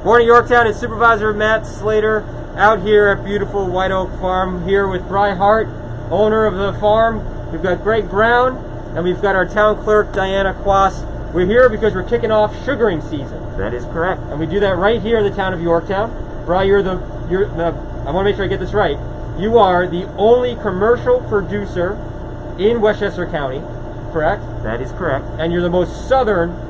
Morning, Yorktown. It's Supervisor Matt Slater out here at beautiful White Oak Farm here with Bry Hart, owner of the farm. We've got Greg Brown and we've got our town clerk Diana Quas. We're here because we're kicking off sugaring season. That is correct. And we do that right here in the town of Yorktown. Bry, you're the I want to make sure I get this right. You are the only commercial producer in Westchester County, correct? That is correct. And you're the most southern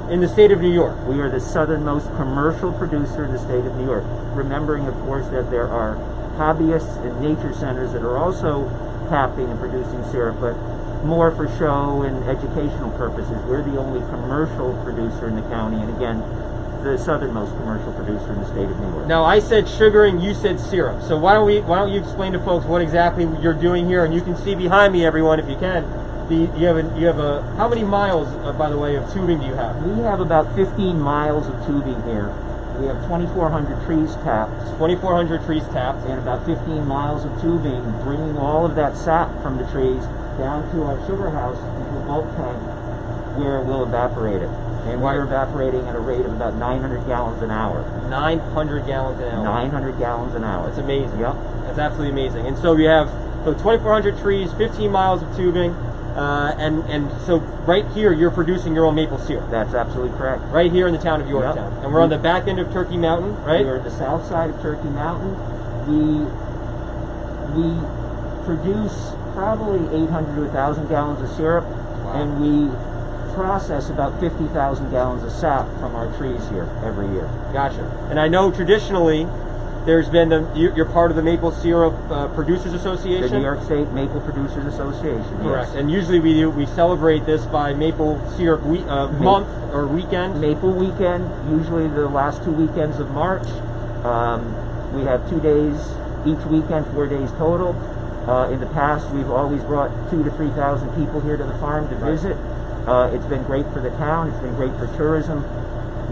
in the state of New York. We are the southernmost commercial producer in the state of New York. Remembering, of course, that there are hobbyists and nature centers that are also tapping and producing syrup, but more for show and educational purposes. We're the only commercial producer in the county, and again, the southernmost commercial producer in the state of New York. Now, I said sugaring, you said syrup. So why don't you explain to folks what exactly you're doing here? And you can see behind me, everyone, if you can. You have a how many miles, by the way, of tubing do you have? We have about 15 miles of tubing here. We have 2,400 trees tapped. 2,400 trees tapped. And about 15 miles of tubing, bringing all of that sap from the trees down to our sugar house into a bulk tank where we'll evaporate it. And we're evaporating at a rate of about 900 gallons an hour. 900 gallons an hour. 900 gallons an hour. That's amazing. Yep. That's absolutely amazing. And so we have 2,400 trees, 15 miles of tubing, and so right here you're producing your own maple syrup. That's absolutely correct. Right here in the town of Yorktown. Yep. And we're on the back end of Turkey Mountain, right? We're at the south side of Turkey Mountain. We produce probably 800 to 1,000 gallons of syrup, and we process about 50,000 gallons of sap from our trees here every year. Gotcha. And I know traditionally there's been you're part of the Maple Syrup Producers Association. The New York State Maple Producers Association. Correct. Yes. And usually we celebrate this by Maple Syrup month or weekend. Maple weekend, usually the last 2 weekends of March. We have 2 days each weekend, 4 days total. In the past, we've always brought 2,000 to 3,000 people here to the farm to visit. It's been great for the town. It's been great for tourism.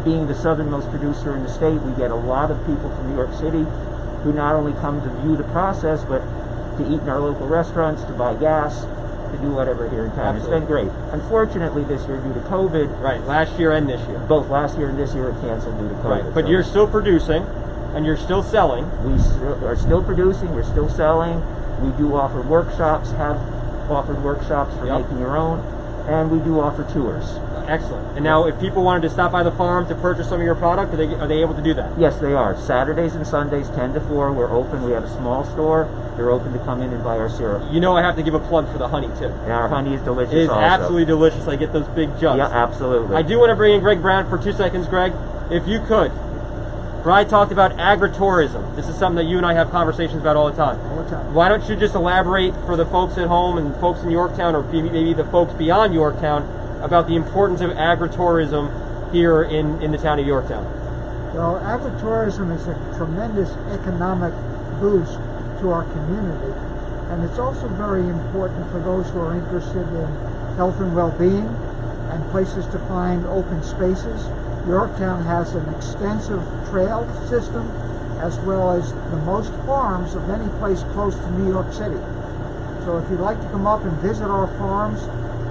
Being the southernmost producer in the state, we get a lot of people from New York City who not only come to view the process, but to eat in our local restaurants, to buy gas, to do whatever here in town. Absolutely. It's been great. Unfortunately, this year, due to COVID... Right, last year and this year. Both last year and this year are canceled due to COVID. Right, but you're still producing, and you're still selling. We are still producing, we're still selling. We do offer workshops, have offered workshops for making your own, and we do offer tours. Excellent. And now, if people wanted to stop by the farm to purchase some of your product, are they able to do that? Yes, they are. Saturdays and Sundays, 10 to 4, we're open. We have a small store. They're open to come in and buy our syrup. You know I have to give a plug for the honey, too. And our honey is delicious It is also. absolutely delicious. I get those big jugs. Yeah, absolutely. I do want to bring in Greg Brown for 2 seconds, Greg. If you could. Bry talked about agritourism. This is something that you and I have conversations about all the time. All the time. Why don't you just elaborate for the folks at home and folks in Yorktown, or maybe the folks beyond Yorktown, about the importance of agritourism here in the town of Yorktown? Well, agritourism is a tremendous economic boost to our community, and it's also very important for those who are interested in health and well-being and places to find open spaces. Yorktown has an extensive trail system as well as the most farms of any place close to New York City. So if you'd like to come up and visit our farms,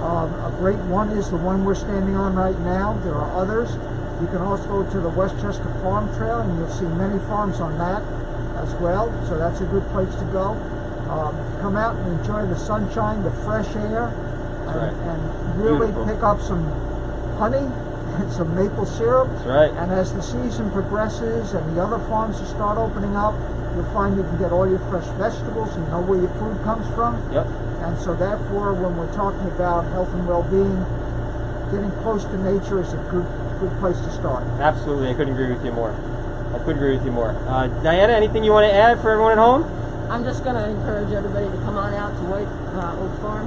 a great one is the one we're standing on right now. There are others. You can also go to the Westchester Farm Trail, and you'll see many farms on that as well. So that's a good place to go. Come out and enjoy the sunshine, the fresh air, and really pick up some honey and some maple syrup. That's right. And as the season progresses and the other farms start opening up, you'll find you can get all your fresh vegetables. You know where your food comes from. Yep. And so therefore, when we're talking about health and well-being, getting close to nature is a good place to start. Absolutely. I couldn't agree with you more. Diana, anything you want to add for everyone at home? I'm just going to encourage everybody to come on out to White Oak Farm,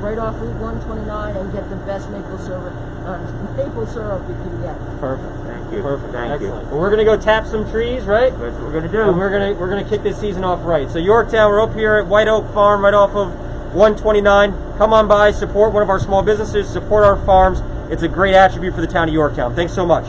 right off Route 129, and get the best maple syrup you can get. Perfect. Thank you. Perfect. Thank you. Excellent. Well, we're going to go tap some trees, right? That's what we're going to do. And we're gonna kick this season off right. So Yorktown, we're up here at White Oak Farm, right off of 129. Come on by, support one of our small businesses, support our farms. It's a great attribute for the town of Yorktown. Thanks so much.